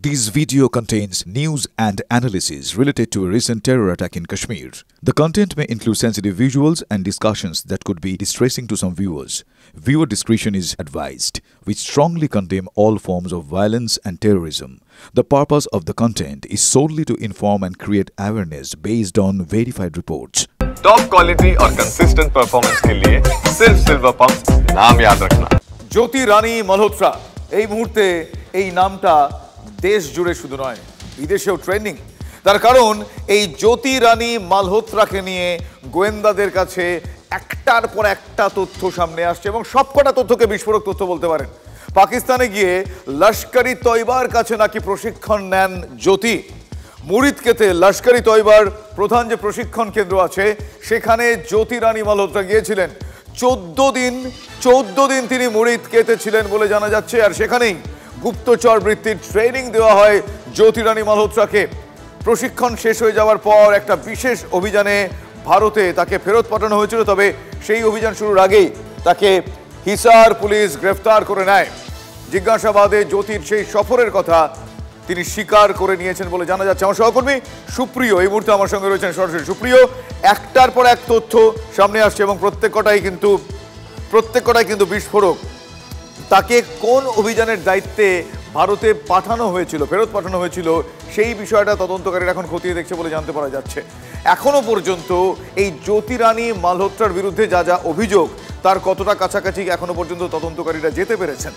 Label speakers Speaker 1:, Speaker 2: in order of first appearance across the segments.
Speaker 1: This video contains news and analysis related to a recent terror attack in Kashmir. The content may include sensitive visuals and discussions that could be distressing to some viewers. Viewer discretion is advised. We strongly condemn all forms of violence and terrorism. The purpose of the content is solely to inform and create awareness based on verified reports.
Speaker 2: Top quality और consistent performance के लिए सिर्फ silver pump नाम याद रखना।
Speaker 3: ज्योति रानी মালহোত্রা এই মুহূর্তে এই নামটা দেশ জুড়ে শুধু নয় বিদেশেও ট্রেন্ডিং। তার কারণ এই জ্যোতি রানী মালহোত্রাকে নিয়ে গোয়েন্দাদের কাছে একটার পর একটা তথ্য সামনে আসছে এবং সবকটা তথ্যকে বিস্ফোরক তথ্য বলতে পারেন। পাকিস্তানে গিয়ে লস্করি তৈবার কাছে নাকি প্রশিক্ষণ নেন জ্যোতি। মুরিদকেতে লস্করি তৈবার প্রধান যে প্রশিক্ষণ কেন্দ্র আছে সেখানে জ্যোতি রানী মালহোত্রা গিয়েছিলেন। 14 দিন তিনি মুরিদকেতে ছিলেন বলে জানা যাচ্ছে। আর সেখানেই গুপ্তচর বৃত্তির ট্রেনিং দেওয়া হয় জ্যোতি রানী মালহোত্রাকে। প্রশিক্ষণ শেষ হয়ে যাওয়ার পর একটা বিশেষ অভিযানে ভারতে তাকে ফেরত পাঠানো হয়েছিল। তবে সেই অভিযান শুরুর আগেই তাকে হিসার পুলিশ গ্রেফতার করে নেয়। জিজ্ঞাসাবাদে জ্যোতির সেই সফরের কথা তিনি স্বীকার করে নিয়েছেন বলে জানা যাচ্ছে। আমার সহকর্মী সুপ্রিয় এই মুহূর্তে আমার সঙ্গে রয়েছেন সরাসরি। সুপ্রিয়, একটার পর এক তথ্য সামনে আসছে এবং প্রত্যেকটাই কিন্তু বিস্ফোরক। তাকে কোন অভিযানের দায়িত্বে ভারতে পাঠানো হয়েছিল, ফেরত পাঠানো হয়েছিল, সেই বিষয়টা তদন্তকারীরা এখন খতিয়ে দেখছে বলে জানতে পারা যাচ্ছে। এখনো পর্যন্ত এই জ্যোতি রানী মালহোত্রার বিরুদ্ধে যা যা অভিযোগ তার কতটা কাছাকাছি এখনো পর্যন্ত তদন্তকারীরা যেতে পেরেছেন?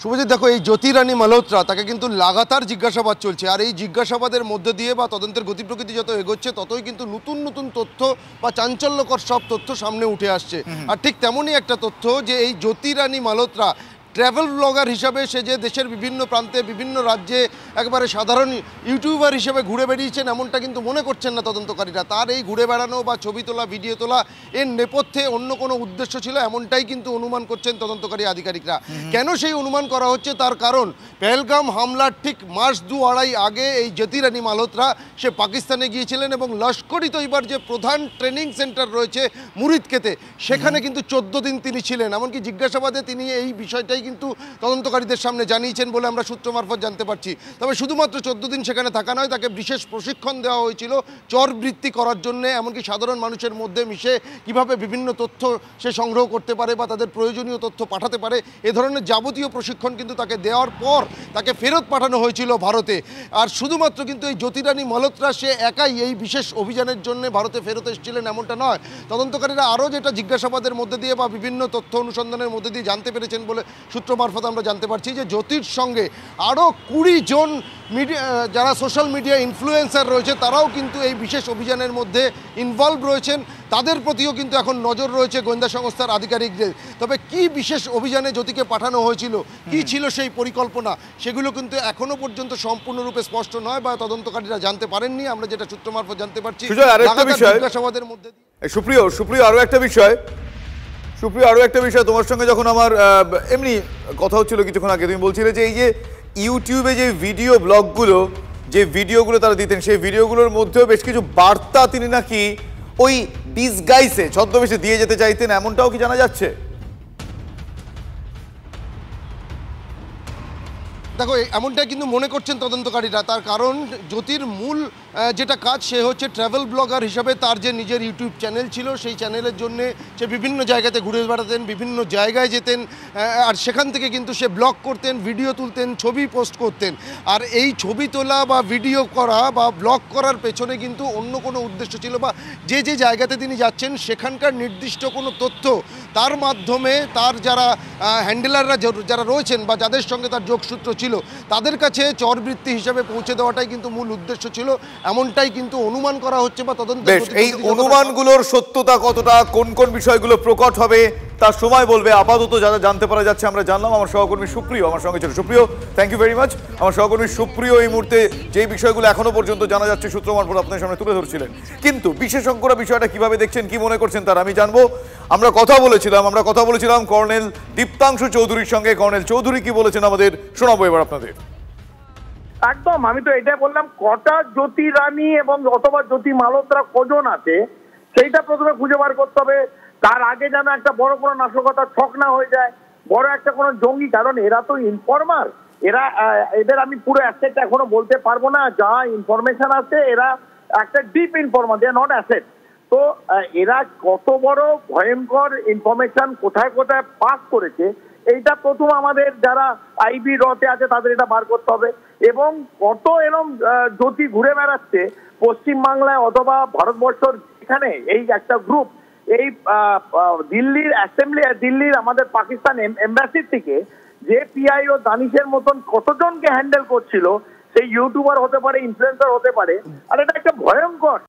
Speaker 4: শুভজিৎ, দেখো, এই জ্যোতি রানী মালহোত্রা তাকে কিন্তু লাগাতার জিজ্ঞাসাবাদ চলছে। আর এই জিজ্ঞাসাবাদের মধ্যে দিয়ে বা তদন্তের গতি প্রকৃতি যত এগোচ্ছে ততই কিন্তু নতুন নতুন তথ্য বা চাঞ্চল্যকর সব তথ্য সামনে উঠে আসছে। আর ঠিক তেমনই একটা তথ্য যে এই জ্যোতি রানী মালহোত্রা ট্র্যাভেল ব্লগার হিসাবে সে যে দেশের বিভিন্ন প্রান্তে বিভিন্ন রাজ্যে একবারে সাধারণ ইউটিউবার হিসেবে ঘুরে বেরিয়েছেন এমনটা কিন্তু মনে করছেন না তদন্তকারীরা। তার এই ঘুরে বেড়ানো বা ছবি তোলা, ভিডিও তোলা এর নেপথ্যে অন্য কোনো উদ্দেশ্য ছিল এমনটাই কিন্তু অনুমান করছেন তদন্তকারী আধিকারিকরা। কেন সেই অনুমান করা হচ্ছে তার কারণ, পেহেলগাম হামলার ঠিক মাস 2-2.5 আগে এই জ্যোতি রানী মালহোত্রা সে পাকিস্তানে গিয়েছিলেন এবং লস্করি তৈবার যে প্রধান ট্রেনিং সেন্টার রয়েছে মুরিদকেতে সেখানে কিন্তু 14 দিন তিনি ছিলেন। এমনকি জিজ্ঞাসাবাদে তিনি এই বিষয়টাই কিন্তু তদন্তকারীদের সামনে জানিয়েছেন বলে আমরা সূত্র মারফত জানতে পারছি। তবে শুধুমাত্র 14 দিন সেখানে থাকা নয়, তাকে বিশেষ প্রশিক্ষণ দেওয়া হয়েছিল চরবৃত্তি করার জন্য, এমনকি সাধারণ মানুষের মধ্যে মিশে কিভাবে বিভিন্ন তথ্য সে সংগ্রহ করতে পারে বা তাদের প্রয়োজনীয় তথ্য পাঠাতে পারে এ ধরনের যাবতীয় প্রশিক্ষণ কিন্তু তাকে দেওয়ার পর তাকে ফেরত পাঠানো হয়েছিল ভারতে। আর শুধুমাত্র কিন্তু এই জ্যোতি রানী মালহোত্রা সে একাই এই বিশেষ অভিযানের জন্য ভারতে ফেরত এসেছিলেন এমনটা নয়। তদন্তকারীরা আরও যেটা জিজ্ঞাসাবাদের মধ্যে দিয়ে বা বিভিন্ন তথ্য অনুসন্ধানের মধ্যে দিয়ে জানতে পেরেছেন বলে সূত্র মারফত আমরা জানতে পারছি যে জ্যোতির সঙ্গে আরও 20 জন মিডিয়া যারা সোশ্যাল মিডিয়া ইনফ্লুয়েন্সার রয়েছে তারাও কিন্তু এই বিশেষ অভিযানের মধ্যে ইনভলভ রয়েছেন। তাদের প্রতিও কিন্তু এখন নজর রয়েছে গোয়েন্দা সংস্থার আধিকারিকদের। তবে কি বিশেষ অভিযানে জ্যোতিকে পাঠানো হয়েছিল, কি ছিল সেই পরিকল্পনা, সেগুলো কিন্তু এখনো পর্যন্ত সম্পূর্ণরূপে স্পষ্ট নয় বা তদন্তকারীরা জানতে পারেননি। আমরা যেটা সূত্র মারফত জানতে পারছি জিজ্ঞাসাবাদের মধ্যে।
Speaker 3: সুপ্রিয় আরো একটা বিষয় তোমার সঙ্গে যখন আমার এমনি কথা হচ্ছিল কিছুক্ষণ আগে, তুমি বলছিলে যে এই যে ইউটিউবে যে ভিডিওগুলো তারা দিতেন সেই ভিডিওগুলোর মধ্যেও বেশ কিছু বার্তা তিনি নাকি ওই ডিসগাইসে ছদ্মবেশে দিয়ে যেতে চাইতেন, এমনটাও কি জানা যাচ্ছে?
Speaker 4: দেখো, এমনটাই কিন্তু মনে করছেন তদন্তকারীরা। তার কারণ জ্যোতির মূল যেটা কাজ সে হচ্ছে ট্রাভেল ব্লগার হিসাবে। তার যে নিজের ইউটিউব চ্যানেল ছিল সেই চ্যানেলের জন্য সে বিভিন্ন জায়গাতে ঘুরে বেড়াতেন, বিভিন্ন জায়গায় যেতেন, আর সেখান থেকে কিন্তু সে ব্লগ করতেন, ভিডিও তুলতেন, ছবি পোস্ট করতেন। আর এই ছবি তোলা বা ভিডিও করা বা ব্লগ করার পেছনে কিন্তু অন্য কোনো উদ্দেশ্য ছিল বা যে যে জায়গাতে তিনি যাচ্ছেন সেখানকার নির্দিষ্ট কোনো তথ্য তার মাধ্যমে তার যারা হ্যান্ডেলাররা যারা রয়েছেন বা যাদের সঙ্গে তার যোগসূত্র ছিল তাদের কাছে চরবৃত্তি হিসাবে পৌঁছে দেওয়াটাই কিন্তু মূল উদ্দেশ্য ছিল এমনটাই কিন্তু অনুমান করা হচ্ছে বা তদন্ত।
Speaker 3: এই অনুমানগুলোর সত্যতা কতটা, কোন কোন বিষয়গুলো প্রকট হবে তার সময় বলবে। আপাতত যা জানতে পারা যাচ্ছে আমরা জানলাম। আমার সহকর্মী সুপ্রিয় আমার সঙ্গে ছিল। সুপ্রিয়, থ্যাংক ইউ ভেরি মাচ। আমার সহকর্মী সুপ্রিয় এই মুহূর্তে যেই বিষয়গুলো এখনো পর্যন্ত জানা যাচ্ছে সূত্র মারফত আপনার সামনে তুলে ধরছিলেন। কিন্তু বিশেষজ্ঞরা বিষয়টা কিভাবে দেখছেন, কি মনে করছেন তার আমি জানবো। আমরা কথা বলেছিলাম কর্নেল দীপ্তাংশু চৌধুরীর সঙ্গে। কর্নেল চৌধুরী কি বলেছেন আমাদের শোনাবো এবার আপনাদের।
Speaker 5: একদম, আমি তো এটাই বললাম, কটা জ্যোতি রানী এবং অথবা জ্যোতি মালহোত্রা কজন আছে সেইটা প্রথমে খুঁজে বার করতে হবে। তার আগে যেন একটা বড় কোনো নাশকতার ছক না হয়ে যায়। বড় একটা কোনো জঙ্গি, কারণ এরা তো ইনফরমার। এদের আমি পুরো অ্যাসেট এখনো বলতে পারবো না, যা ইনফরমেশন আছে এরা একটা deep informer, they are not asset. তো এরা কত বড় ভয়ঙ্কর ইনফরমেশন কোথায় কোথায় পাস করেছে, এইটা প্রথম আমাদের যারা আইবি রতে আছে তাদের এটা বার করতে হবে। এবং কত এরকম জ্যোতি ঘুরে বেড়াচ্ছে পশ্চিমবাংলায় অথবা ভারতবর্ষের এখানে, এই একটা গ্রুপ এই দিল্লির অ্যাসেম্বলি, দিল্লির আমাদের পাকিস্তান এম্বাসি থেকে যে পিআই ও দানিশের মতন কতজনকে হ্যান্ডেল করছিল, সেই ইউটিউবার হতে পারে, ইনফ্লুয়েন্সার হতে পারে, আর এটা একটা ভয়ঙ্কর